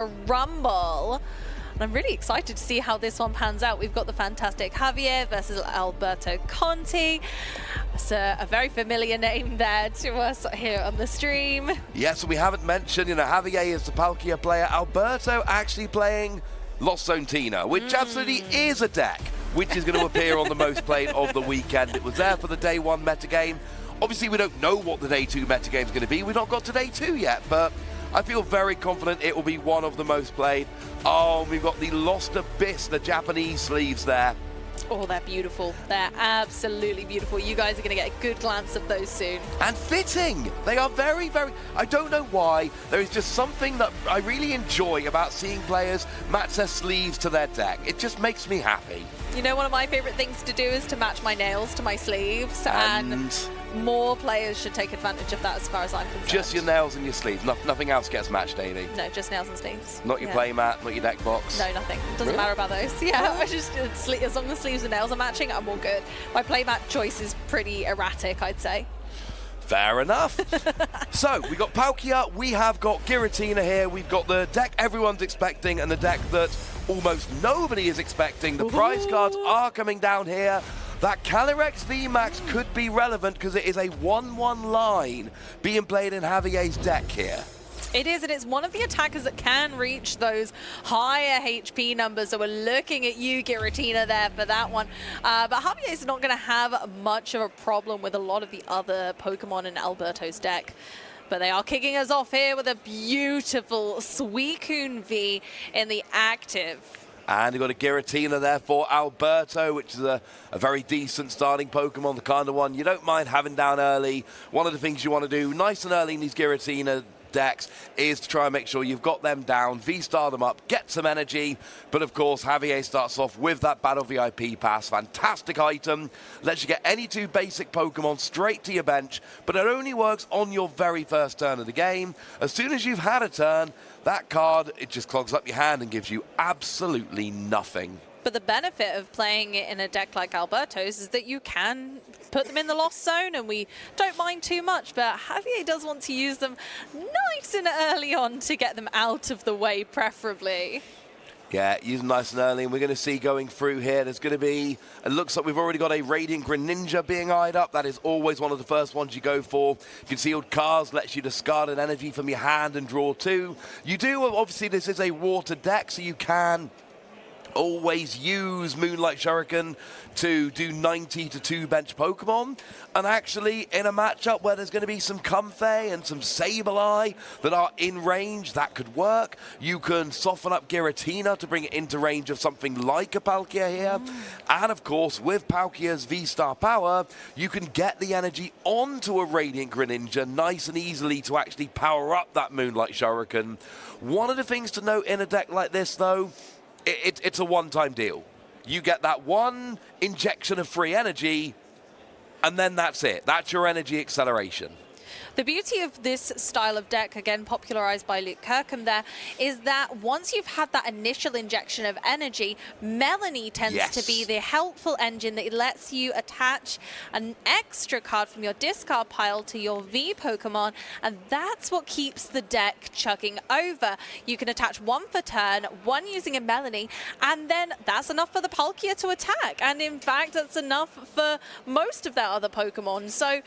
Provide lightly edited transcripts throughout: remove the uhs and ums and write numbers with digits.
Rumble. And I'm really excited to see how this one pans out. We've got the fantastic Javier versus Alberto Conti. It's a very familiar name there to us here on the stream. Yes, we haven't mentioned, Javier is the Palkia player. Alberto actually playing Lost Zone Tina, which absolutely is a deck, which is going to appear on the most played of the weekend. It was there for the day one metagame. Obviously, we don't know what the day two metagame is going to be. We've not got to day two yet, but I feel very confident it will be one of the most played. Oh, we've got the Lost Abyss, the Japanese sleeves there. Oh, they're beautiful. They're absolutely beautiful. You guys are going to get a good glance of those soon. And fitting. They are very, very... I don't know why. There is just something that I really enjoy about seeing players match their sleeves to their deck. It just makes me happy. You know, one of my favorite things to do is to match my nails to my sleeves, and more players should take advantage of that as far as I'm concerned. Just your nails and your sleeves. Nothing else gets matched, Davey. No, just nails and sleeves. Not your play mat, not your deck box. No, nothing. Doesn't matter about those. Yeah, I just as long as the sleeves and nails are matching, I'm all good. My play mat choice is pretty erratic, I'd say. Fair enough. So, we got Palkia, we have got Giratina here, we've got the deck everyone's expecting and the deck that almost nobody is expecting. The prize cards are coming down here. That Calyrex VMAX could be relevant because it is a 1-1 line being played in Javier's deck here. It is, and it's one of the attackers that can reach those higher HP numbers. So we're looking at you, Giratina, there for that one. But Javier is not going to have much of a problem with a lot of the other Pokemon in Alberto's deck. But they are kicking us off here with a beautiful Suicune V in the active. And you've got a Giratina there for Alberto, which is a very decent starting Pokemon, the kind of one you don't mind having down early. One of the things you want to do nice and early in these Giratina decks is to try and make sure you've got them down, V-star them up, get some energy. But of course, Javier starts off with that Battle VIP Pass. Fantastic item. Lets you get any two basic Pokemon straight to your bench, but it only works on your very first turn of the game. As soon as you've had a turn, that card, it just clogs up your hand and gives you absolutely nothing. But the benefit of playing it in a deck like Alberto's is that you can put them in the Lost Zone, and we don't mind too much, but Javier does want to use them nice and early on to get them out of the way, preferably. Yeah, use them nice and early, and we're going to see going through here, there's going to be, it looks like we've already got a Radiant Greninja being eyed up. That is always one of the first ones you go for. Concealed Cards lets you discard an energy from your hand and draw two. You do, obviously this is a water deck, so you can always use Moonlight Shuriken to do 90 to 2 bench Pokemon. And actually, in a matchup where there's going to be some Comfey and some Sableye that are in range, that could work. You can soften up Giratina to bring it into range of something like a Palkia here. And of course, with Palkia's V-Star power, you can get the energy onto a Radiant Greninja nice and easily to actually power up that Moonlight Shuriken. One of the things to note in a deck like this, though, it's a one-time deal. You get that one injection of free energy, and then that's it. That's your energy acceleration. The beauty of this style of deck, again popularized by Luke Kirkham there, is that once you've had that initial injection of energy, Melanie tends to be the helpful engine that lets you attach an extra card from your discard pile to your V Pokemon, and that's what keeps the deck chugging over. You can attach one for turn, one using a Melanie, and then that's enough for the Palkia to attack. And in fact, that's enough for most of their other Pokemon. So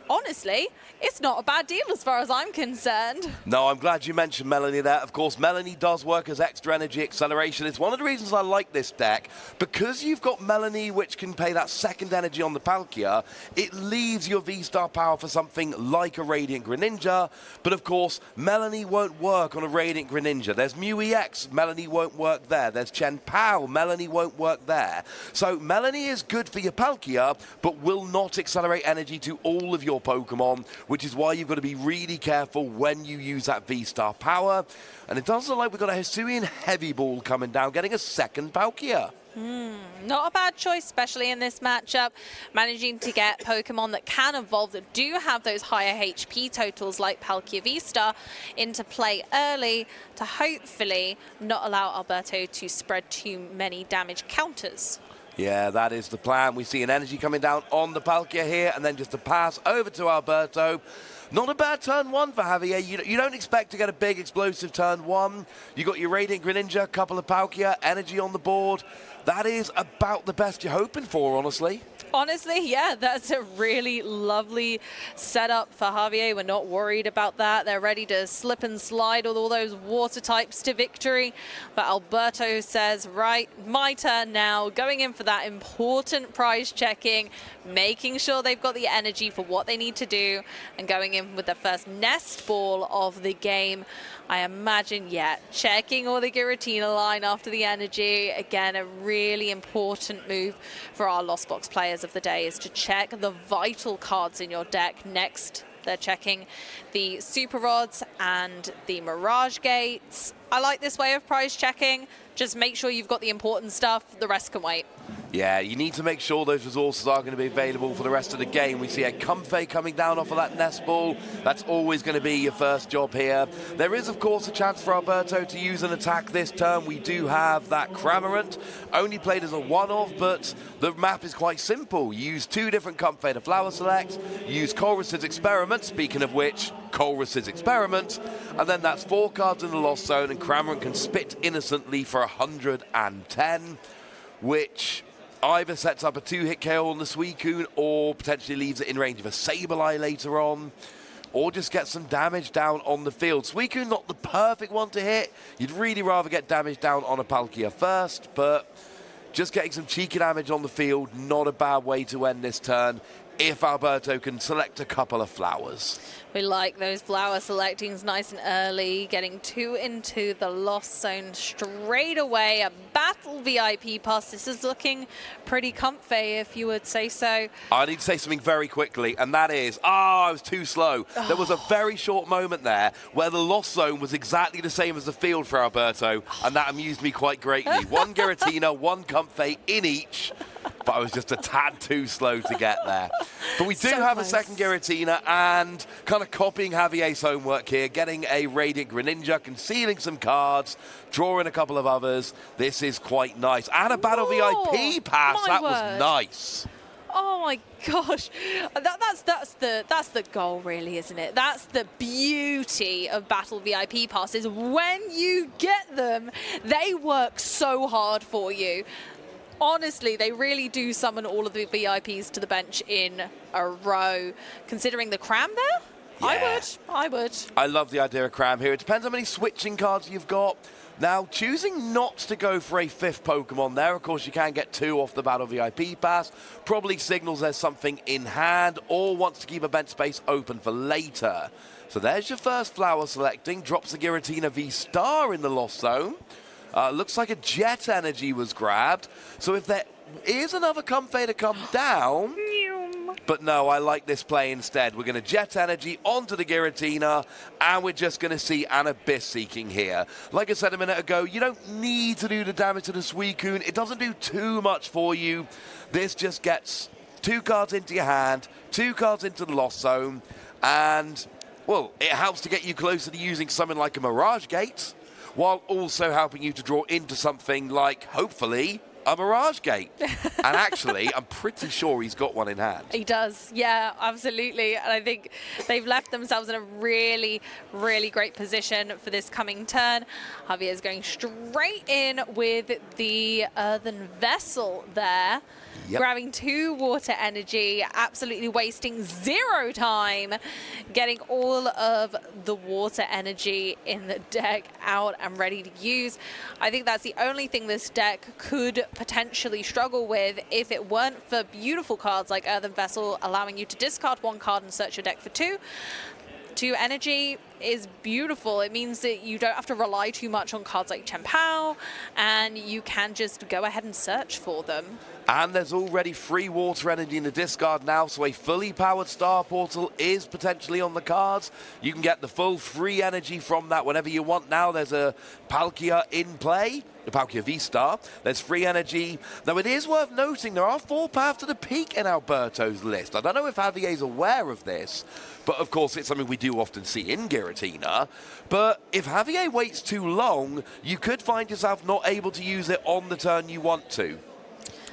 honestly, it's not a bad deal as far as I'm concerned. No, I'm glad you mentioned Melanie there. Of course, Melanie does work as extra energy acceleration. It's one of the reasons I like this deck. Because you've got Melanie, which can pay that second energy on the Palkia, it leaves your V-Star power for something like a Radiant Greninja. But of course, Melanie won't work on a Radiant Greninja. There's Mew EX, Melanie won't work there. There's Chen Pao, Melanie won't work there. So Melanie is good for your Palkia, but will not accelerate energy to all of your Pokemon, which is why you've got to be really careful when you use that V-Star power. And it does look like we've got a Hisuian Heavy Ball coming down, getting a second Palkia. Not a bad choice, especially in this matchup. Managing to get Pokemon that can evolve, that do have those higher HP totals like Palkia V-Star into play early to hopefully not allow Alberto to spread too many damage counters. Yeah, that is the plan. We see an energy coming down on the Palkia here, and then just a pass over to Alberto. Not a bad turn one for Javier. You don't expect to get a big explosive turn one. You got your Radiant Greninja, a couple of Palkia, energy on the board. That is about the best you're hoping for, honestly. Honestly, yeah, that's a really lovely setup for Javier. We're not worried about that. They're ready to slip and slide with all those water types to victory. But Alberto says, right, my turn now, going in for that important prize checking, making sure they've got the energy for what they need to do, and going in with the first nest ball of the game. I imagine, yeah, checking all the Giratina line after the energy. Again, a really important move for our Lost Box players of the day is to check the vital cards in your deck. Next, they're checking the Super Rods and the Mirage Gates. I like this way of prize checking. Just make sure you've got the important stuff. The rest can wait. Yeah, you need to make sure those resources are going to be available for the rest of the game. We see a Comfey coming down off of that nest ball. That's always going to be your first job here. There is, of course, a chance for Alberto to use an attack this turn. We do have that Cramorant, only played as a one-off, but the map is quite simple. You use 2 different Comfey to flower select, use Colress's Experiment, speaking of which, Colress's Experiment, and then that's 4 cards in the Lost Zone, and Cramorant can spit innocently for 110, which either sets up a 2-hit KO on the Suicune or potentially leaves it in range of a Sableye later on, or just get some damage down on the field. Suicune not the perfect one to hit. You'd really rather get damage down on a Palkia first, but just getting some cheeky damage on the field, not a bad way to end this turn if Alberto can select a couple of flowers. We like those flower selectings nice and early, getting 2 into the Lost Zone straight away. A Battle VIP pass. This is looking pretty comfy, if you would say so. I need to say something very quickly, and that is, I was too slow. There was a very short moment there where the Lost Zone was exactly the same as the field for Alberto, and that amused me quite greatly. 1 Giratina, 1 Comfey in each, but I was just a tad too slow to get there. But we do have a second Giratina, and kind of copying Javier's homework here, getting a Radiant Greninja, concealing some cards, drawing a couple of others. This is quite nice. And a Battle VIP pass. That was nice. Oh my gosh, that's the goal, really, isn't it? That's the beauty of Battle VIP passes. When you get them, they work so hard for you. Honestly, they really do summon all of the VIPs to the bench in a row. Considering the Cram there, yeah. I would. I love the idea of Cram here. It depends how many switching cards you've got. Now, choosing not to go for a 5th Pokemon there, of course, you can get 2 off the Battle VIP pass, probably signals there's something in hand or wants to keep a bench space open for later. So there's your first flower selecting, drops the Giratina V-Star in the Lost Zone. Looks like a Jet Energy was grabbed. So if there is another Comfey to come down, but no, I like this play instead. We're going to Jet Energy onto the Giratina, and we're just going to see an Abyss Seeking here. Like I said a minute ago, you don't need to do the damage to the Suicune. It doesn't do too much for you. This just gets 2 cards into your hand, 2 cards into the Lost Zone, and, well, it helps to get you closer to using something like a Mirage Gate, while also helping you to draw into something like, hopefully, a Mirage Gate. And actually, I'm pretty sure he's got one in hand. He does, yeah, absolutely. And I think they've left themselves in a really, really great position for this coming turn. Javier is going straight in with the Earthen Vessel there. Yep. Grabbing 2 water energy, absolutely wasting 0 time, getting all of the water energy in the deck out and ready to use. I think that's the only thing this deck could potentially struggle with if it weren't for beautiful cards like Earthen Vessel, allowing you to discard 1 card and search your deck for 2. 2 energy is beautiful. It means that you don't have to rely too much on cards like Chien-Pao, and you can just go ahead and search for them. And there's already free water energy in the discard now, so a fully powered Star Portal is potentially on the cards. You can get the full free energy from that whenever you want now. There's a Palkia in play, the Palkia V-Star. There's free energy. Now, it is worth noting there are 4 paths to the peak in Alberto's list. I don't know if Javier's aware of this, but of course it's something we do often see in Giratina. But if Javier waits too long, you could find yourself not able to use it on the turn you want to.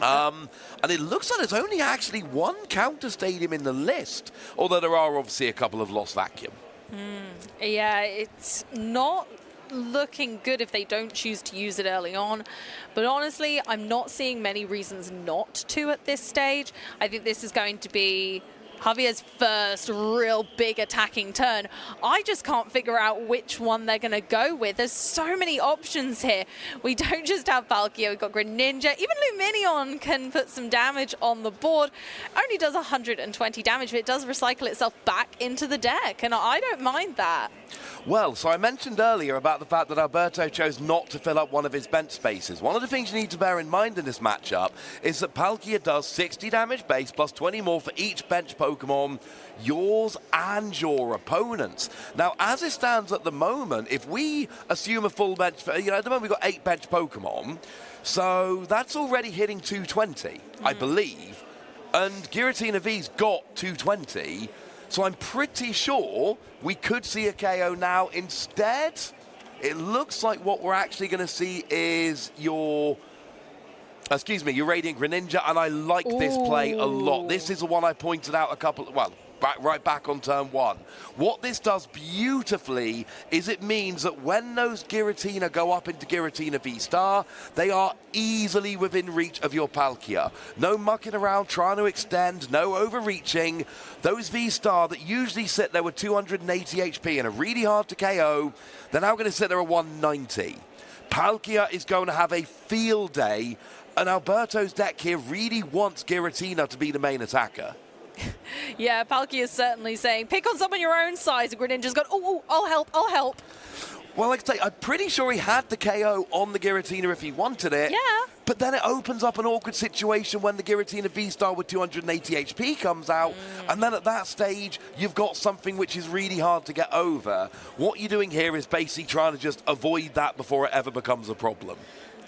And it looks like there's only actually one counter stadium in the list, although there are obviously a couple of lost vacuum. Yeah, it's not looking good if they don't choose to use it early on. But honestly, I'm not seeing many reasons not to at this stage. I think this is going to be Javier's first real big attacking turn. I just can't figure out which one they're going to go with. There's so many options here. We don't just have Palkia, we've got Greninja. Even Luminion can put some damage on the board. Only does 120 damage, but it does recycle itself back into the deck, and I don't mind that. Well, so I mentioned earlier about the fact that Alberto chose not to fill up one of his bench spaces. One of the things you need to bear in mind in this matchup is that Palkia does 60 damage base plus 20 more for each bench Pokemon, yours and your opponent's. Now, as it stands at the moment, if we assume a full bench, at the moment we've got 8 bench Pokemon, so that's already hitting 220, I believe. And Giratina V's got 220. So I'm pretty sure we could see a KO now. Instead, it looks like what we're actually going to see is your Radiant Greninja, and I like this play a lot. This is the one I pointed out right back on turn 1. What this does beautifully is it means that when those Giratina go up into Giratina V-Star, they are easily within reach of your Palkia. No mucking around, trying to extend, no overreaching. Those V-Star that usually sit there with 280 HP and are really hard to KO, they're now going to sit there at 190. Palkia is going to have a field day, and Alberto's deck here really wants Giratina to be the main attacker. Yeah, Palkia is certainly saying, pick on someone your own size, and Greninja's gone, oh, I'll help. Well, like I say, I'm pretty sure he had the KO on the Giratina if he wanted it. Yeah. But then it opens up an awkward situation when the Giratina V-Star with 280 HP comes out, and then at that stage, you've got something which is really hard to get over. What you're doing here is basically trying to just avoid that before it ever becomes a problem.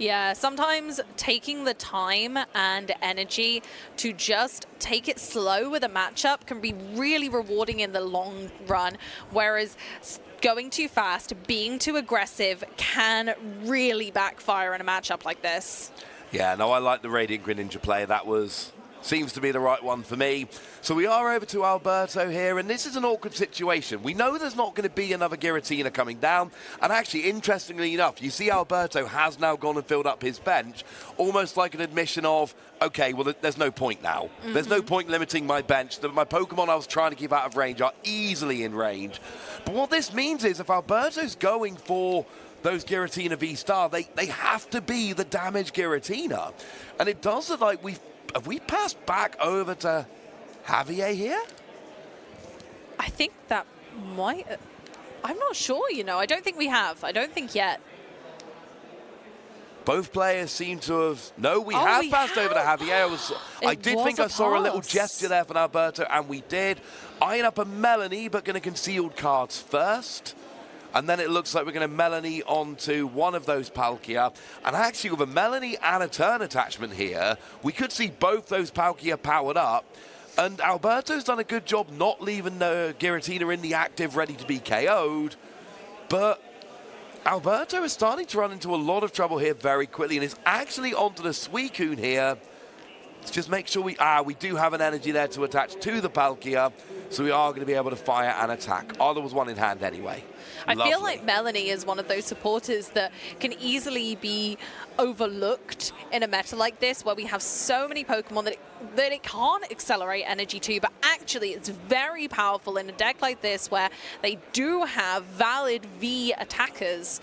Yeah, sometimes taking the time and energy to just take it slow with a matchup can be really rewarding in the long run, whereas going too fast, being too aggressive can really backfire in a matchup like this. Yeah, no, I like the Radiant Greninja play. That seems to be the right one for me. So we are over to Alberto here, and this is an awkward situation. We know there's not going to be another Giratina coming down, and actually, interestingly enough, you see Alberto has now gone and filled up his bench, almost like an admission of, okay, well, there's no point now. There's no point limiting my bench. My Pokemon I was trying to keep out of range are easily in range. But what this means is if Alberto's going for those Giratina V-Star, they have to be the damage Giratina. And it does look like have we passed back over to Javier here? I think that might... I'm not sure, I don't think we have. I don't think yet. Both players seem to have... No, we have passed over to Javier. I did think I saw a little gesture there from Alberto, and we did. Eyeing up a Melanie, but going to concealed cards first. And then it looks like we're going to Melanie onto one of those Palkia. And actually, with a Melanie and a turn attachment here, we could see both those Palkia powered up. And Alberto's done a good job not leaving the Giratina in the active, ready to be KO'd. But Alberto is starting to run into a lot of trouble here very quickly, and is actually onto the Suicune here. Let's just make sure we do have an energy there to attach to the Palkia, so we are going to be able to fire and attack. Oh, there was one in hand anyway. I feel like Melanie is one of those supporters that can easily be overlooked in a meta like this, where we have so many Pokemon that it can't accelerate energy to, but actually it's very powerful in a deck like this where they do have valid V attackers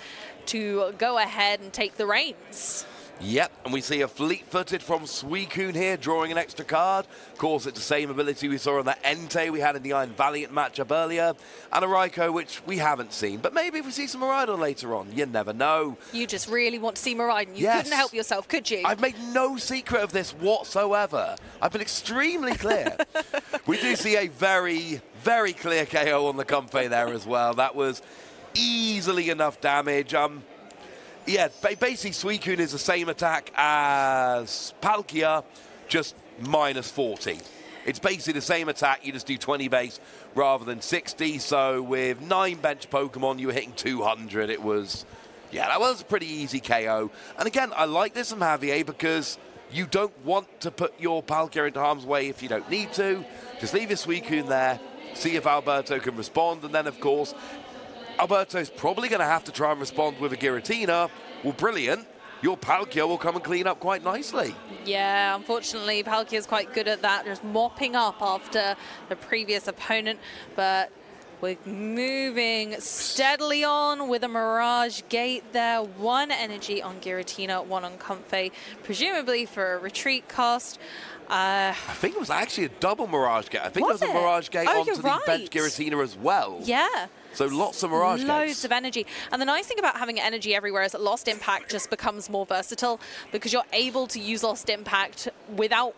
to go ahead and take the reins. Yep, and we see a fleet-footed from Suicune here, drawing an extra card. Of course, it's the same ability we saw on that Entei we had in the Iron Valiant matchup earlier, and a Raikou, which we haven't seen. But maybe if we see some Miraidon later on, you never know. You just really want to see Miraidon. You couldn't help yourself, could you? I've made no secret of this whatsoever. I've been extremely clear. We do see a very, very clear KO on the Comfey there as well. That was easily enough damage. Yeah, basically Suicune is the same attack as Palkia, just minus 40. It's basically the same attack, you just do 20 base rather than 60. So with 9 bench Pokemon, you were hitting 200. That was a pretty easy KO. And again, I like this from Javier because You don't want to put your Palkia into harm's way if you don't need to. Just leave your Suicune there, see if Alberto can respond, and then, of course, Alberto's probably going to have to try and respond with a Giratina. Well, brilliant. Your Palkia will come and clean up quite nicely. Yeah, unfortunately, Palkia is quite good at that, just mopping up after the previous opponent, but we're moving steadily on with a Mirage Gate there. 1 energy on Giratina, 1 on Comfey, presumably for a retreat cast. I think it was actually a double Mirage Gate. I think there was a Mirage Gate Oh, onto you're the right. bench Giratina as well. Yeah. So lots of Mirage Gates. Loads of energy. And the nice thing about having energy everywhere is that Lost Impact just becomes more versatile because you're able to use Lost Impact without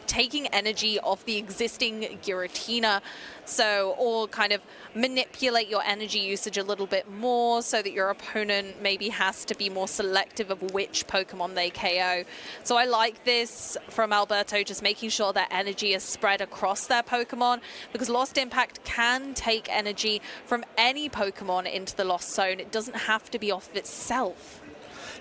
taking energy off the existing Giratina, so or kind of manipulate your energy usage a little bit more so that your opponent maybe has to be more selective of which Pokemon they KO. So I like this from Alberto, just making sure that energy is spread across their Pokemon, because Lost Impact can take energy from any Pokemon into the Lost Zone. It doesn't have to be off of itself.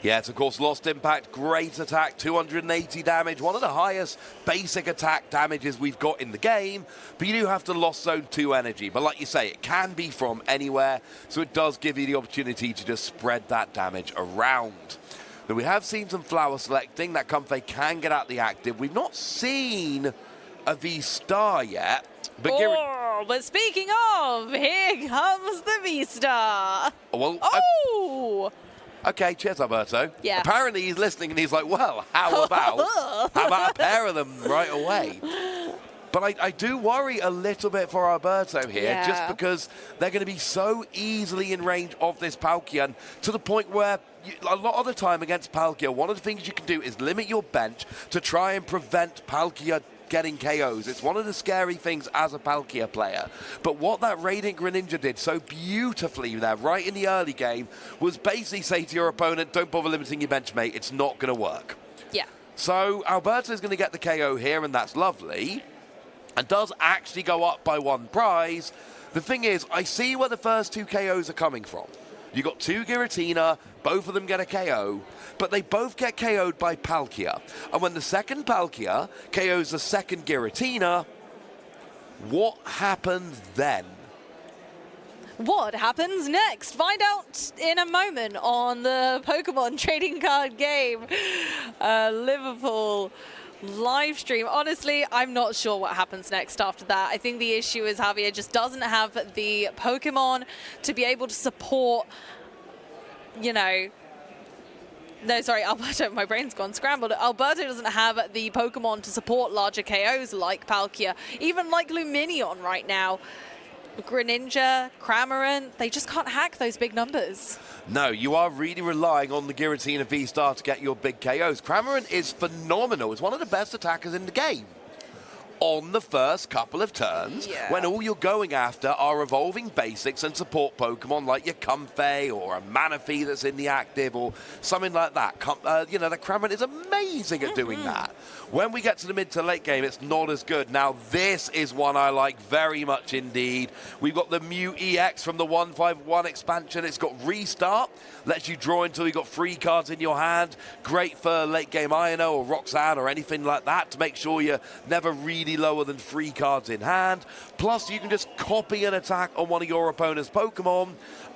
Yeah, it's of course Lost Impact, great attack, 280 damage, one of the highest basic attack damages we've got in the game, but you do have to Lost Zone 2 energy. But like you say, it can be from anywhere, so it does give you the opportunity to just spread that damage around. Now, we have seen some flower selecting, that Comfey can get out the active. We've not seen a V-Star yet, but but speaking of, here comes the V-Star. Well, okay, cheers, Alberto. Yeah. Apparently he's listening and he's like, well, how about a pair of them right away? But I do worry a little bit for Alberto here, just because they're going to be so easily in range of this Palkia, to the point where a lot of the time against Palkia, one of the things you can do is limit your bench to try and prevent Palkia getting KOs. It's one of the scary things as a Palkia player. But what that Radiant Greninja did so beautifully there, right in the early game, was basically say to your opponent, don't bother limiting your bench, mate. It's not going to work. Yeah. So Alberto's going to get the KO here, and that's lovely. And does actually go up by 1 prize. The thing is, I see where the first 2 KOs are coming from. You got 2 Giratina, both of them get a KO, but they both get KO'd by Palkia. And when the second Palkia KOs the second Giratina, what happens then? What happens next? Find out in a moment on the Pokemon trading card game. Liverpool live stream. Honestly, I'm not sure what happens next after that. I think the issue is Javier just doesn't have the Pokemon to be able to support, you know, no, sorry, Alberto, my brain's gone scrambled. Alberto doesn't have the Pokemon to support larger KOs like Palkia, even like Luminion right now. Greninja, Cramorant, they just can't hack those big numbers. No, you are really relying on the Giratina V-Star to get your big KOs. Cramorant is phenomenal. It's one of the best attackers in the game. On the first couple of turns, when all you're going after are evolving basics and support Pokemon like your Comfey or a Manaphy that's in the active or something like that. You know, the Cramorant is amazing at doing that. When we get to the mid to late game, it's not as good. Now, this is one I like very much indeed. We've got the Mew EX from the 151 expansion. It's got Restart, lets you draw until you've got 3 cards in your hand. Great for late game Iono or Roxanne or anything like that to make sure you're never really lower than 3 cards in hand. Plus, you can just copy an attack on one of your opponent's Pokemon.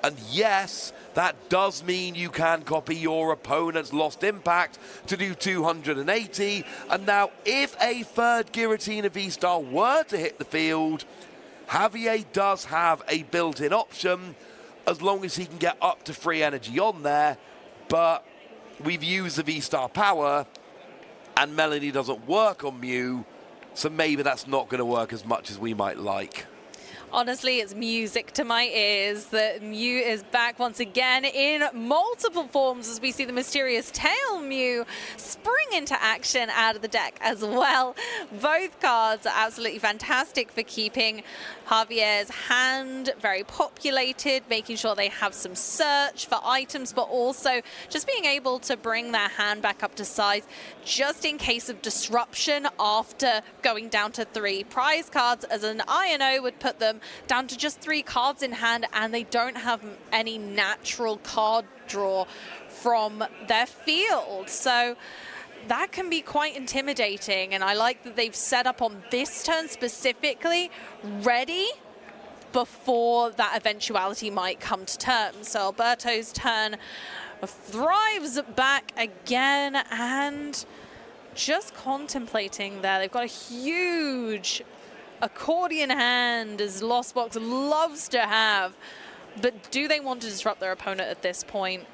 And yes, that does mean you can copy your opponent's Lost Impact to do 280. And now, if a third Giratina V-Star were to hit the field, Javier does have a built-in option, as long as he can get up to 3 energy on there. But we've used the V-Star power, and Melanie doesn't work on Mew, so maybe that's not going to work as much as we might like. Honestly, it's music to my ears that Mew is back once again in multiple forms as we see the mysterious tail Mew spring into action out of the deck as well. Both cards are absolutely fantastic for keeping Javier's hand very populated, making sure they have some search for items, but also just being able to bring their hand back up to size just in case of disruption after going down to 3 prize cards, as an INO would put them down to just 3 cards in hand, and they don't have any natural card draw from their field. So that can be quite intimidating. And I like that they've set up on this turn specifically, ready before that eventuality might come to terms. So Alberto's turn thrives back again, and just contemplating there. They've got a huge accordion hand, as Lost Box loves to have. But do they want to disrupt their opponent at this point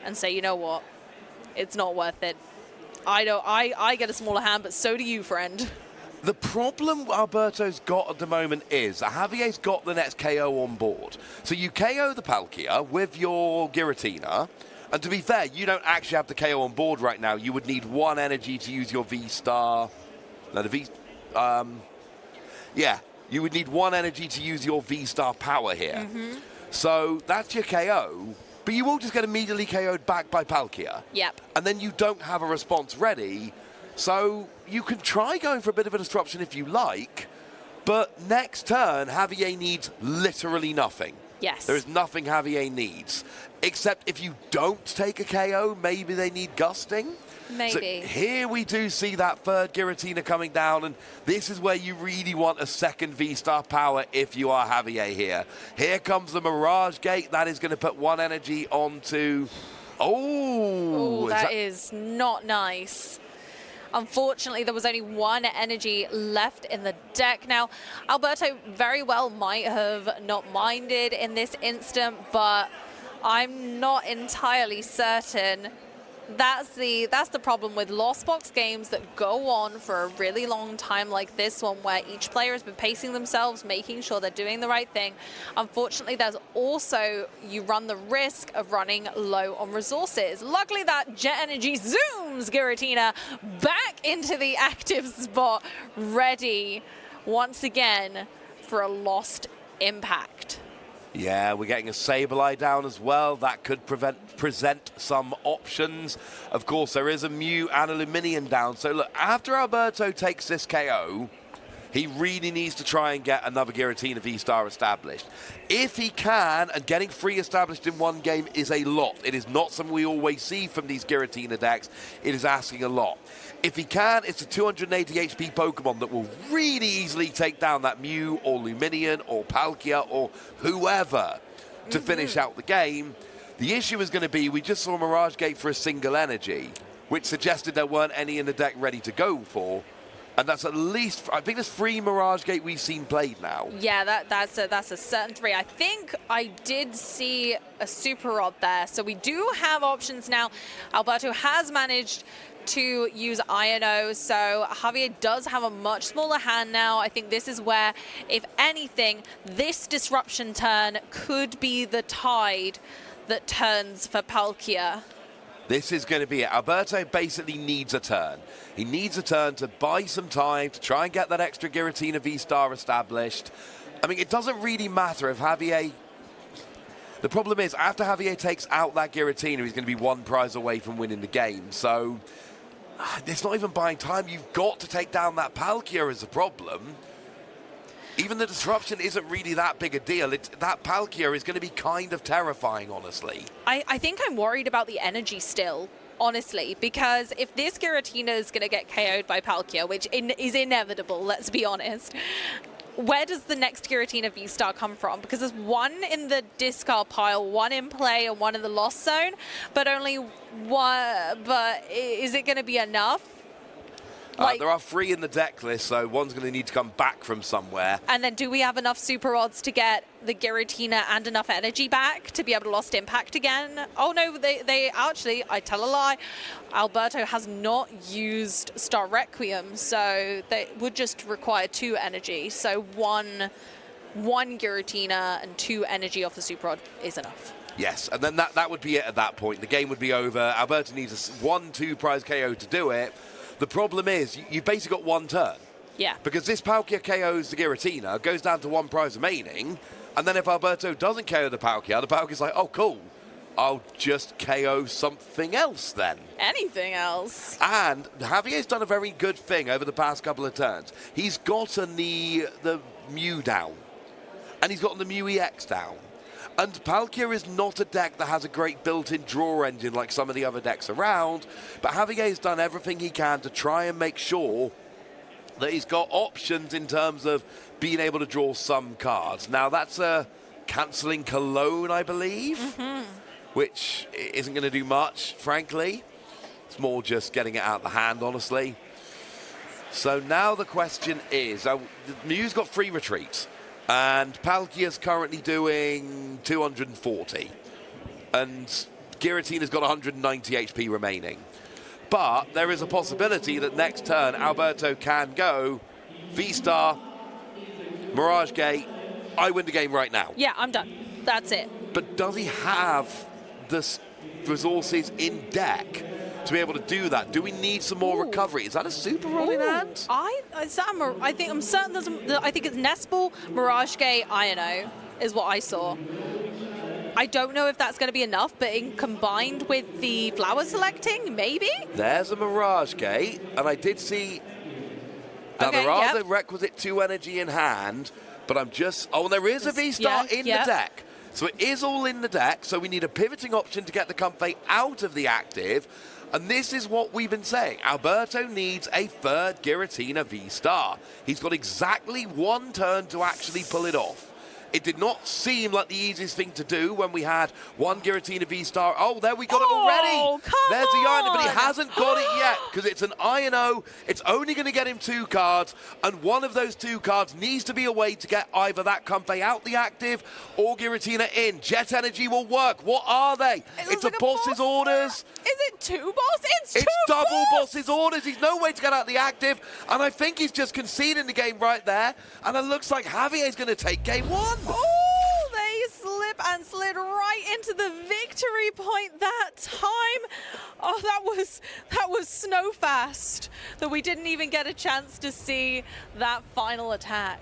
and say, you know what, it's not worth it? I get a smaller hand, but so do you, friend. The problem Alberto's got at the moment is that Javier's got the next KO on board. So you KO the Palkia with your Giratina, and to be fair, you don't actually have the KO on board right now. You would need 1 energy to use your V-Star. No, the V... yeah, you would need 1 energy to use your V-Star power here. So that's your KO, but you will just get immediately KO'd back by Palkia. Yep. And then you don't have a response ready, so you can try going for a bit of a disruption if you like, but next turn, Javier needs literally nothing. Yes. There is nothing Javier needs, except if you don't take a KO, maybe they need gusting. Maybe. So here we do see that third Giratina coming down, and this is where you really want a second V-Star power if you are Javier here. Here comes the Mirage Gate. That is going to put 1 energy onto... Oh! That is not nice. Unfortunately, there was only 1 energy left in the deck. Now, Alberto very well might have not minded in this instant, but I'm not entirely certain. That's the problem with Lost Box games that go on for a really long time, like this one, where each player has been pacing themselves, making sure they're doing the right thing. Unfortunately, there's also, you run the risk of running low on resources. Luckily, that Jet Energy zooms Giratina back into the active spot, ready once again for a lost impact. Yeah, we're getting a Sableye down as well. That could present some options. Of course, there is a Mew and a Luminion down. So look, after Alberto takes this KO, he really needs to try and get another Giratina V-Star established. If he can, and getting 3 established in 1 game is a lot. It is not something we always see from these Giratina decks. It is asking a lot. If he can, it's a 280 HP Pokemon that will really easily take down that Mew or Luminion or Palkia or whoever to finish out the game. The issue is going to be, we just saw Mirage Gate for a single energy, which suggested there weren't any in the deck ready to go for. And that's at least, I think there's 3 Mirage Gate we've seen played now. Yeah, that's a certain 3. I think I did see a Super Rod there. So we do have options now. Alberto has managed to use Iron-O, so Javier does have a much smaller hand now. I think this is where, if anything, this disruption turn could be the tide that turns for Palkia. This is going to be it. Alberto basically needs a turn. He needs a turn to buy some time, to try and get that extra Giratina V-Star established. I mean, it doesn't really matter if Javier... The problem is, after Javier takes out that Giratina, he's going to be 1 prize away from winning the game. So, it's not even buying time. You've got to take down that Palkia is the problem. Even the disruption isn't really that big a deal. That Palkia is going to be kind of terrifying, honestly. I think I'm worried about the energy still, honestly, because if this Giratina is going to get KO'd by Palkia, which is inevitable, let's be honest, where does the next Giratina V-Star come from? Because there's 1 in the discard pile, 1 in play, and 1 in the lost zone, but only 1. But is it going to be enough? There are 3 in the deck list, so 1's going to need to come back from somewhere. And then do we have enough Super Rods to get the Giratina and enough energy back to be able to Lost Impact again? Oh no, they actually, I tell a lie, Alberto has not used Star Requiem, so they would just require 2 energy. So one Giratina and 2 energy off the Super Rod is enough. Yes, and then that would be it at that point. The game would be over. Alberto needs a 1-2 prize KO to do it. The problem is, you've basically got 1 turn. Yeah. Because this Palkia KOs the Giratina, goes down to 1 prize remaining, and then if Alberto doesn't KO the Palkia's like, oh, cool, I'll just KO something else then. Anything else. And Javier's done a very good thing over the past couple of turns. He's gotten the Mew down, and he's gotten the Mew EX down. And Palkia is not a deck that has a great built-in draw engine like some of the other decks around, but Javier's done everything he can to try and make sure that he's got options in terms of being able to draw some cards. Now, that's a cancelling Cologne, I believe, which isn't going to do much, frankly. It's more just getting it out of the hand, honestly. So now the question is, Mew's got 3 retreats. And Palkia's currently doing 240. And Giratina's got 190 HP remaining. But there is a possibility that next turn, Alberto can go V-Star, Mirage Gate, I win the game right now. Yeah, I'm done. That's it. But does he have the resources in deck to be able to do that? Do we need some more recovery? Is that a super rod in hand? I think I'm certain I think it's Nespal, Mirage Gate, Iono is what I saw. I don't know if that's going to be enough, but combined with the flower selecting, maybe? There's a Mirage Gate, and I did see that there are the requisite 2 energy in hand, but I'm just... Oh, there is a V-Star in the deck. So it is all in the deck, so we need a pivoting option to get the Comfey out of the active. And this is what we've been saying. Alberto needs a 3rd Giratina V-Star. He's got exactly 1 turn to actually pull it off. It did not seem like the easiest thing to do when we had 1 Giratina V-Star. Oh, there we got it already. There's the Iono, but he hasn't got it yet because it's an Iono. It's only going to get him 2 cards, and one of those 2 cards needs to be a way to get either that Comfey out the active or Giratina in. Jet Energy will work. What are they? It's like a boss's orders. Is it 2 bosses? It's 2 double boss's orders. He's no way to get out the active, and I think he's just conceding the game right there, and it looks like Javier's going to take game 1. Oh, they slip and slid right into the victory point that time. Oh, that was snow fast that we didn't even get a chance to see that final attack.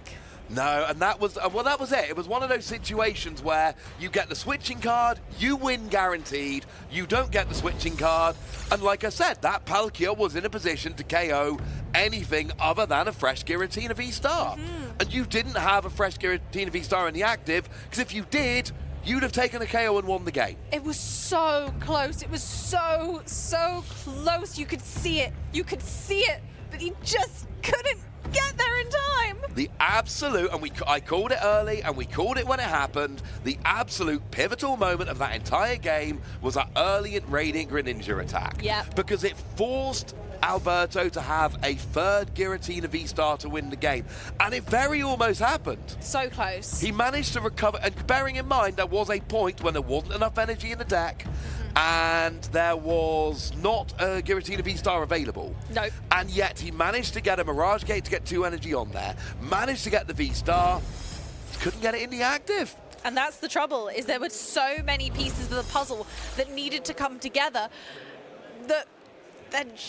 No, and that was it. It was one of those situations where you get the switching card, you win guaranteed, you don't get the switching card, and like I said, that Palkia was in a position to KO anything other than a fresh Giratina V-Star. And you didn't have a fresh Giratina V-Star in the active, because if you did, you'd have taken a KO and won the game. It was so close. It was so close. You could see it. You could see it, but he just couldn't get there in time. The absolute, and I called it early, and we called it when it happened, the absolute pivotal moment of that entire game was that early and Radiant Greninja attack. Because it forced Alberto to have a 3rd Giratina V-Star to win the game. And it very almost happened. So close. He managed to recover, and bearing in mind there was a point when there wasn't enough energy in the deck, and there was not a Giratina V-Star available. Nope. And yet he managed to get a Mirage Gate to get 2 energy on there, managed to get the V-Star, couldn't get it in the active. And that's the trouble, is there were so many pieces of the puzzle that needed to come together that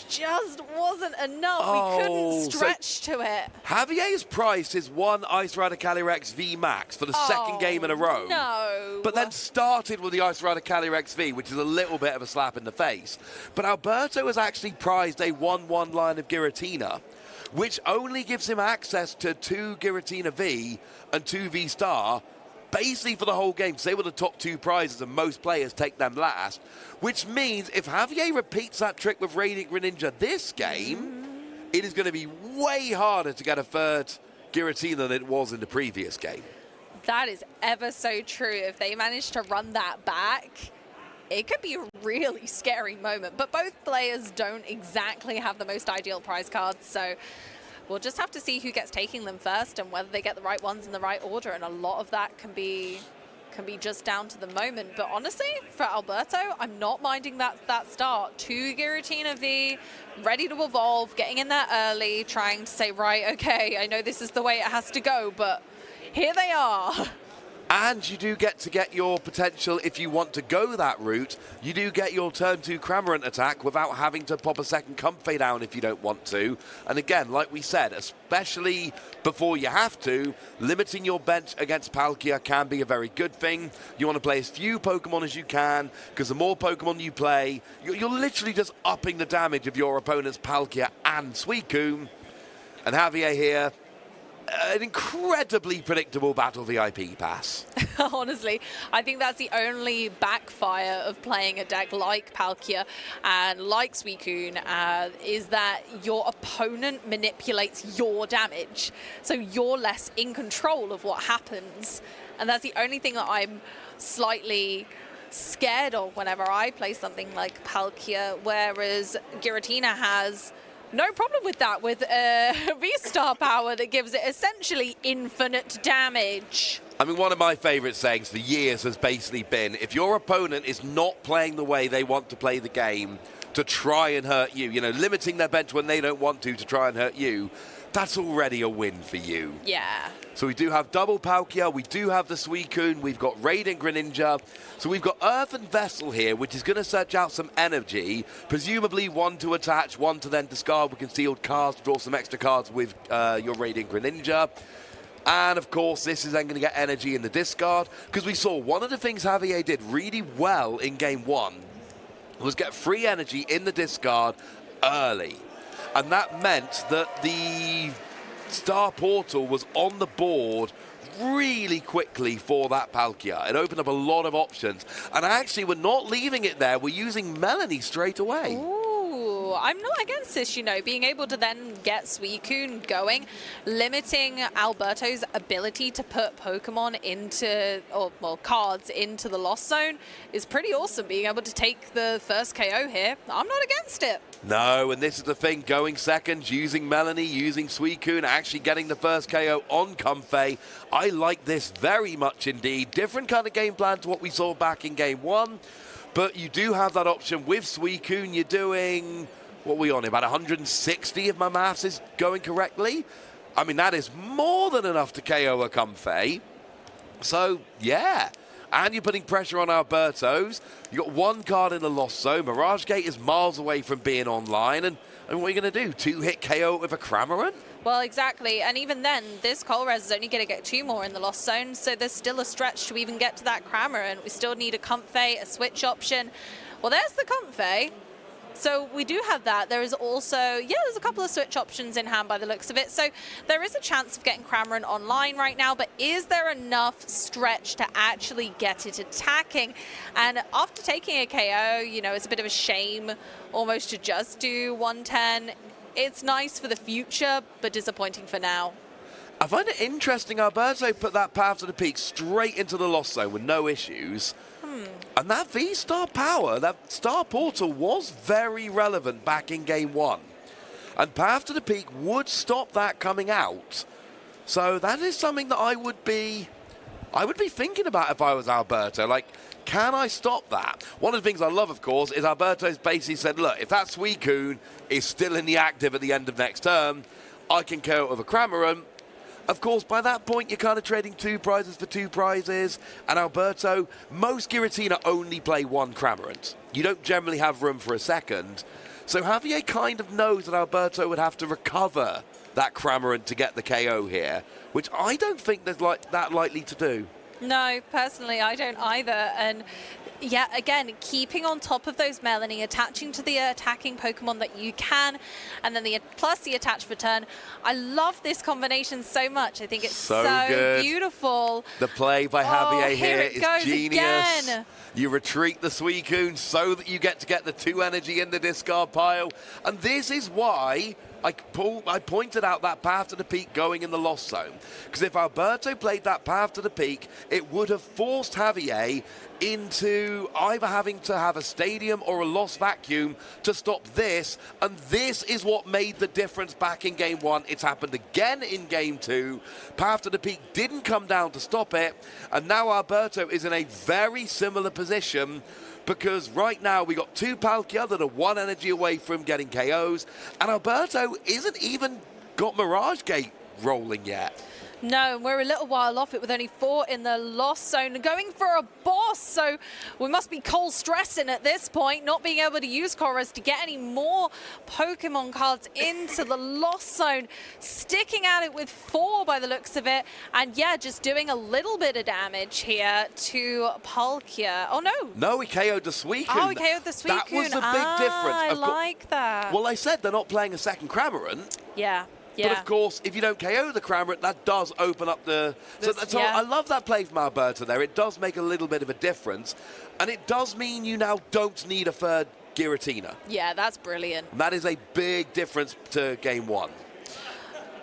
just wasn't enough. We couldn't stretch to it. Javier's price is 1 Ice Rider Calyrex V Max for the 2nd game in a row. No. But then started with the Ice Rider Calyrex V, which is a little bit of a slap in the face. But Alberto has actually prized a 1-1 line of Giratina, which only gives him access to 2 Giratina V and 2 V-Star, basically for the whole game, because they were the top 2 prizes and most players take them last, which means if Javier repeats that trick with Radiant Greninja this game, it is going to be way harder to get a 3rd Giratina than it was in the previous game. That is ever so true. If they manage to run that back, it could be a really scary moment. But both players don't exactly have the most ideal prize cards, so we'll just have to see who gets taking them first and whether they get the right ones in the right order, and a lot of that can be just down to the moment. But honestly, for Alberto, I'm not minding that start. 2 Giratina V, ready to evolve, getting in there early, trying to say, right, okay, I know this is the way it has to go, but here they are. And you do get to get your potential, if you want to go that route, you do get your turn 2 Cramorant attack without having to pop a 2nd Comfey down if you don't want to. And again, like we said, especially before you have to, limiting your bench against Palkia can be a very good thing. You want to play as few Pokemon as you can, because the more Pokemon you play, you're literally just upping the damage of your opponent's Palkia and Suicune. And Javier here, an incredibly predictable Battle VIP pass. Honestly, I think that's the only backfire of playing a deck like Palkia and like Suicune, is that your opponent manipulates your damage. So you're less in control of what happens. And that's the only thing that I'm slightly scared of whenever I play something like Palkia, whereas Giratina has no problem with that, with a V-Star power that gives it essentially infinite damage. I mean, one of my favorite sayings for years has basically been, if your opponent is not playing the way they want to play the game to try and hurt you, you know, limiting their bench when they don't want to try and hurt you, that's already a win for you. Yeah. So we do have double Palkia, we do have the Suicune, we've got Radiant Greninja. So we've got Earthen Vessel here, which is going to search out some energy, presumably one to attach, one to then discard with concealed cards to draw some extra cards with your Radiant Greninja. And of course, this is then going to get energy in the discard, because we saw one of the things Javier did really well in game one was get free energy in the discard early. And that meant that the Star Portal was on the board really quickly for that Palkia. It opened up a lot of options. And actually, we're not leaving it there. We're using Melanie straight away. Ooh, I'm not against this, you know, being able to then get Suicune going, limiting Alberto's ability to put Pokemon into, or well, cards into the Lost Zone is pretty awesome. Being able to take the first KO here, I'm not against it. No, and this is the thing, going second, using Melanie, using Suicune, actually getting the first KO on Comfey. I like this very much indeed. Different kind of game plan to what we saw back in game one, but you do have that option with Suicune. You're doing, what are we on, about 160 if my maths is going correctly? I mean, that is more than enough to KO a Comfey. So, yeah. And you're putting pressure on Alberto's. You've got one card in the Lost Zone. Mirage Gate is miles away from being online. And what are you going to do? Two-hit KO with a Cramorant? Well, exactly. And even then, this Colress is only going to get 2 more in the Lost Zone. So there's still a stretch to even get to that Cramorant. We still need a Comfey, a switch option. Well, there's the Comfey. So we do have that. There is also, there's a couple of switch options in hand by the looks of it. So there is a chance of getting Cramorant online right now, but is there enough stretch to actually get it attacking? And after taking a KO, you know, it's a bit of a shame almost to just do 110. It's nice for the future, but disappointing for now. I find it interesting Alberto put that Path to the Peak straight into the Lost Zone with no issues. And that V-Star power, that Star Portal was very relevant back in game one. And Path to the Peak would stop that coming out. So that is something that I would be thinking about if I was Alberto. Like, can I stop that? One of the things I love, of course, is Alberto's basically said, look, if that Suicune is still in the active at the end of next turn, I can KO it with a Cramorant. Of course, by that point, you're kind of trading 2 prizes for 2 prizes. And Alberto, most Giratina only play 1 Cramorant. You don't generally have room for a second. So Javier kind of knows that Alberto would have to recover that Cramorant to get the KO here, which I don't think there's that likely to do. No, personally, I don't either. And yeah, again, keeping on top of those Melanie, attaching to the attacking Pokemon that you can, and then plus the attach for turn. I love this combination so much. I think it's so beautiful. The play by Javier here is genius. Again. You retreat the Suicune so that you get the 2 energy in the discard pile. And this is why I pointed out that Path to the Peak going in the Lost Zone. Because if Alberto played that Path to the Peak, it would have forced Javier into either having to have a Stadium or a Lost Vacuum to stop this. And this is what made the difference back in game 1. It's happened again in game 2. Path to the Peak didn't come down to stop it. And now Alberto is in a very similar position, because right now we got 2 Palkia that are 1 energy away from getting KOs, and Alberto isn't even got Mirage Gate rolling yet. No, we're a little while off it with only 4 in the Lost Zone, going for a boss. So we must be cold stressing at this point, not being able to use Colress to get any more Pokemon cards into the Lost Zone. Sticking at it with 4 by the looks of it. And yeah, just doing a little bit of damage here to Palkia. Oh no. No, he KO'd the Suicune. Oh, he KO'd the Suicune. That was the big difference. I like that. Well, I said they're not playing a second Cramorant. Yeah. Yeah. But of course, if you don't KO the Cramorant, that does open up the... So I love that play from Alberto there. It does make a little bit of a difference. And it does mean you now don't need a third Giratina. Yeah, that's brilliant. And that is a big difference to game one.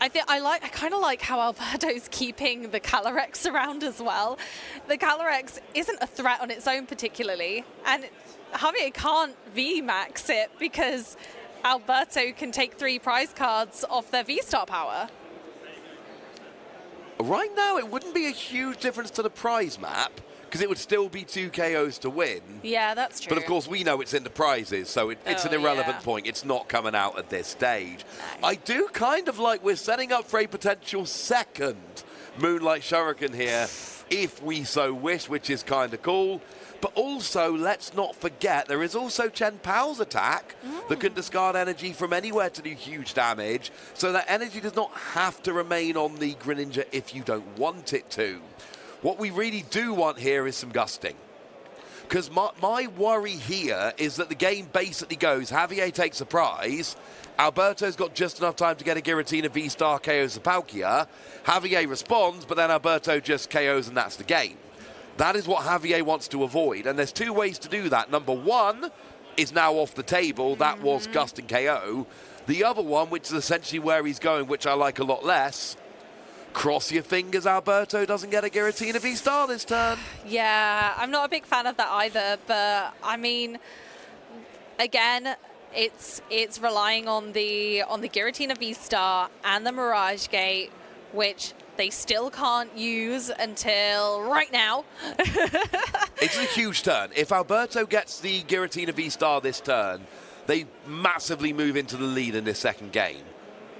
I kind of like how Alberto's keeping the Calyrex around as well. The Calyrex isn't a threat on its own particularly, and Javier can't V-max it because Alberto can take 3 prize cards off their V-Star power. Right now, it wouldn't be a huge difference to the prize map, because it would still be 2 KOs to win. Yeah, that's true. But of course, we know it's in the prizes, so it's an irrelevant point. It's not coming out at this stage. No. I do kind of like we're setting up for a potential second Moonlight Shuriken here, if we so wish, which is kind of cool. But also, let's not forget, there is also Chen Pao's attack that can discard energy from anywhere to do huge damage, so that energy does not have to remain on the Greninja if you don't want it to. What we really do want here is some gusting. Because my worry here is that the game basically goes, Javier takes a prize, Alberto's got just enough time to get a Giratina V-Star, KOs the Palkia, Javier responds, but then Alberto just KOs and that's the game. That is what Javier wants to avoid, and there's 2 ways to do that. Number 1 is now off the table, that was Gust and KO. The other one, which is essentially where he's going, which I like a lot less, cross your fingers Alberto doesn't get a Giratina V-Star this turn. Yeah, I'm not a big fan of that either, but I mean, again, it's relying on the Giratina V-Star and the Mirage Gate, which they still can't use until right now. It's a huge turn. If Alberto gets the Giratina V-Star this turn, they massively move into the lead in this second game.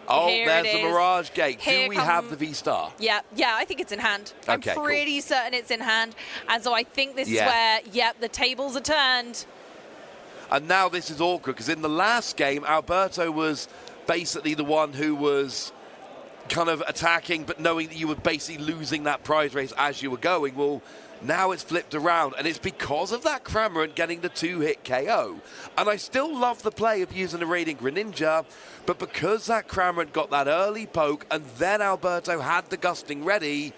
Oh, there's the Mirage Gate. Do we have the V-Star? Yeah, I think it's in hand. Okay, I'm pretty certain it's in hand. And so I think this is where, the tables are turned. And now this is awkward, because in the last game, Alberto was basically the one who was kind of attacking, but knowing that you were basically losing that prize race as you were going. Well, now it's flipped around, and it's because of that Cramorant getting the 2-hit KO. And I still love the play of using the Radiant Greninja, but because that Cramorant got that early poke, and then Alberto had the Gusting ready,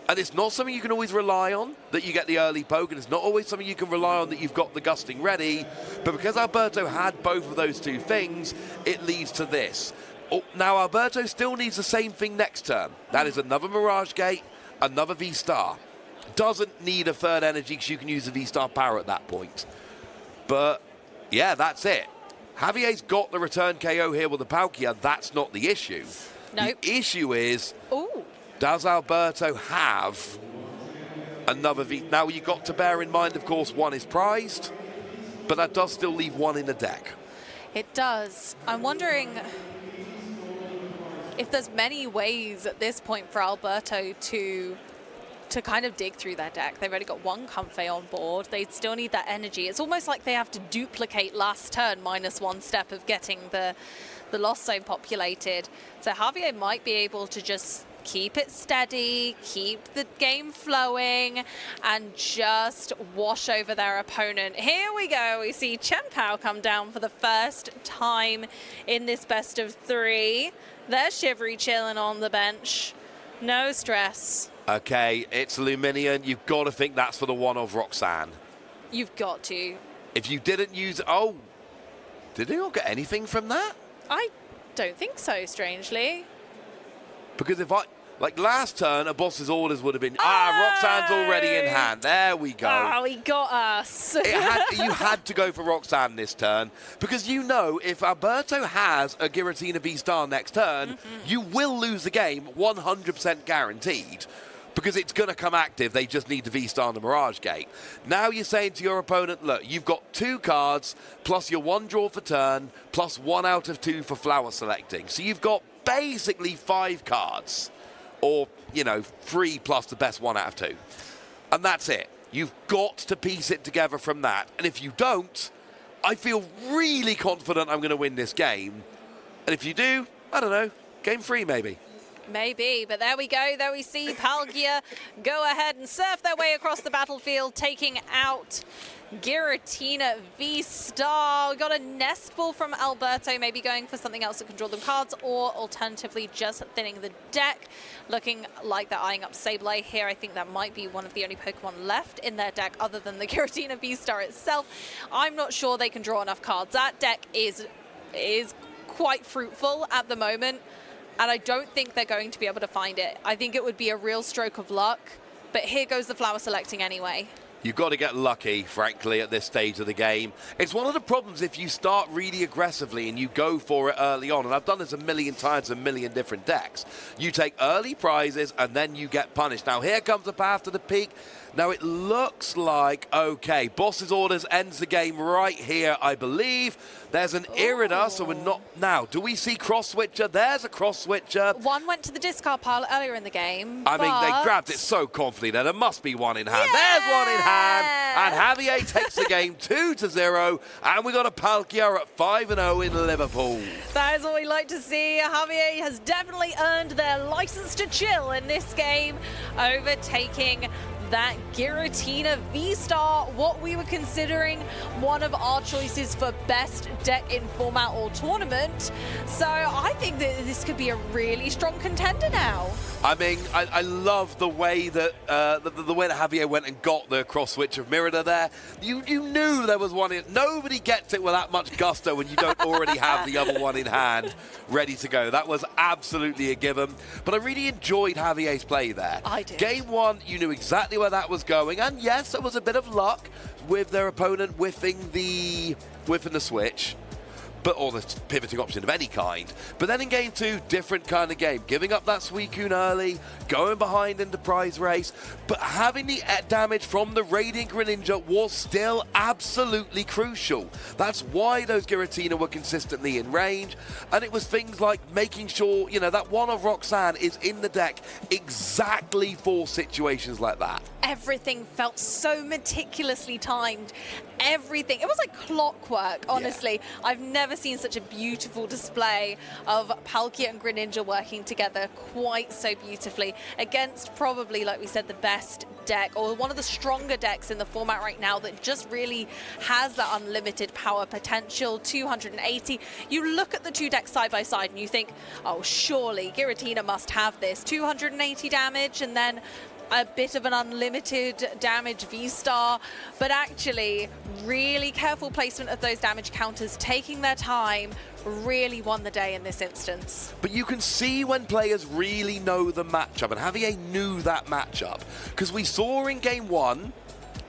and it's not something you can always rely on, that you get the early poke, and it's not always something you can rely on that you've got the Gusting ready, but because Alberto had both of those 2 things, it leads to this. Oh, now Alberto still needs the same thing next turn. That is another Mirage Gate, another V-Star. Doesn't need a third energy because you can use the V-Star power at that point. But, yeah, that's it. Javier's got the return KO here with the Palkia. That's not the issue. Nope. The issue is, does Alberto have another V? Now, you've got to bear in mind, of course, 1 is prized, but that does still leave 1 in the deck. It does. I'm wondering if there's many ways at this point for Alberto to kind of dig through their deck. They've already got 1 Comfey on board. They still need that energy. It's almost like they have to duplicate last turn minus 1 step of getting the Lost Zone populated. So Javier might be able to just keep it steady, keep the game flowing, and just wash over their opponent. Here we go. We see Chen Pao come down for the first time in this best of 3. There's Shivery chilling on the bench. No stress. Okay, it's Luminion. You've got to think that's for the 1 of Roxanne. You've got to. If you didn't use it... Oh, did they not get anything from that? I don't think so, strangely. Because if I... Like last turn, a boss's orders would have been, Roxanne's already in hand. There we go. Oh, he got us. You had to go for Roxanne this turn. Because you know, if Alberto has a Giratina V-Star next turn, you will lose the game 100% guaranteed. Because it's going to come active. They just need the V-Star and the Mirage Gate. Now you're saying to your opponent, look, you've got 2 cards, plus your 1 draw for turn, plus 1 out of 2 for flower selecting. So you've got basically 5 cards. Or, 3 plus the best 1 out of 2. And that's it. You've got to piece it together from that. And if you don't, I feel really confident I'm going to win this game. And if you do, I don't know, game 3 maybe. Maybe, but there we go. There we see Palkia go ahead and surf their way across the battlefield, taking out Giratina V-Star. We got a Nest Ball from Alberto, maybe going for something else that can draw them cards, or alternatively just thinning the deck. Looking like they're eyeing up Sableye here. I think that might be one of the only Pokemon left in their deck other than the Giratina V-Star itself. I'm not sure they can draw enough cards. That deck is quite fruitful at the moment, and I don't think they're going to be able to find it. I think it would be a real stroke of luck, but here goes the flower selecting anyway. You've got to get lucky, frankly, at this stage of the game. It's one of the problems if you start really aggressively and you go for it early on, and I've done this a million times, a million different decks. You take early prizes and then you get punished. Now, here comes the path to the peak. Now, it looks like, okay, Boss's Orders ends the game right here, I believe. There's an Irida, so we're not... Now, do we see Cross-Switcher? There's a Cross-Switcher. One went to the discard pile earlier in the game, I mean, they grabbed it so confidently there. There must be one in hand. Yeah! There's one in hand. And Javier takes the game 2-0. And we got a Palkia at 5-0 in Liverpool. That is what we like to see. Javier has definitely earned their license to chill in this game, overtaking that Giratina V-Star, what we were considering one of our choices for best deck in format or tournament. So I think that this could be a really strong contender now. I mean, I love the way that the way that Javier went and got the cross switch of Mirada there. You knew there was one in. Nobody gets it with that much gusto when you don't already have the other one in hand ready to go. That was absolutely a given. But I really enjoyed Javier's play there. I did. Game one, you knew exactly where that was going, and yes, there was a bit of luck with their opponent whiffing the switch. Or the pivoting option of any kind. But then in game two, different kind of game. Giving up that Suicune early, going behind in the prize race, but having the damage from the Radiant Greninja was still absolutely crucial. That's why those Giratina were consistently in range, and it was things like making sure, you know, that one of Roxanne is in the deck exactly for situations like that. Everything felt so meticulously timed. Everything. It was like clockwork, honestly. Yeah. I've never seen such a beautiful display of Palkia and Greninja working together quite so beautifully against probably, like we said, the best deck or one of the stronger decks in the format right now that just really has that unlimited power potential. 280. You look at the two decks side by side and you think, oh, surely Giratina must have this. 280 damage and then a bit of an unlimited damage V-Star, but actually really careful placement of those damage counters, taking their time, really won the day in this instance. But you can see when players really know the matchup, and Javier knew that matchup, because we saw in game one,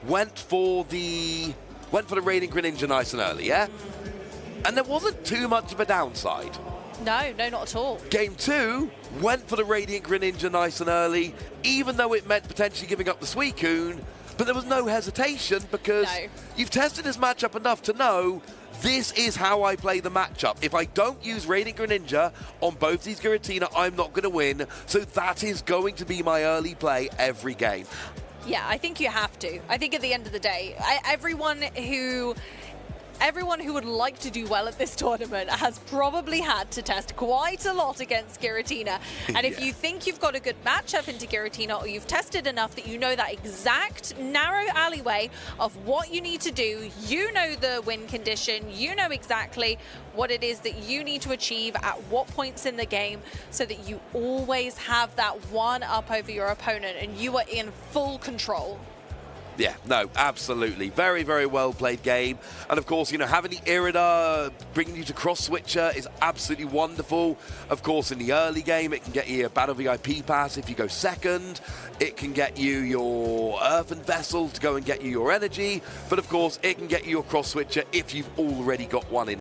went for the Radiant Greninja nice and early, yeah? And there wasn't too much of a downside. No, not at all. Game two, went for the Radiant Greninja nice and early, even though it meant potentially giving up the Suicune, but there was no hesitation because you've tested this matchup enough to know this is how I play the matchup. If I don't use Radiant Greninja on both these Giratina, I'm not going to win, so that is going to be my early play every game. Yeah, I think you have to. I think at the end of the day, everyone who would like to do well at this tournament has probably had to test quite a lot against Giratina. And if you think you've got a good matchup into Giratina, or you've tested enough that you know that exact narrow alleyway of what you need to do, you know the win condition, you know exactly what it is that you need to achieve at what points in the game so that you always have that one up over your opponent and you are in full control. Yeah, no, absolutely. Very, very well played game. And of course, you know, having the Irida bringing you to cross-switcher is absolutely wonderful. Of course, in the early game, it can get you a Battle VIP pass if you go second. It can get you your Earthen Vessel to go and get you your energy. But of course, it can get you your cross-switcher if you've already got one in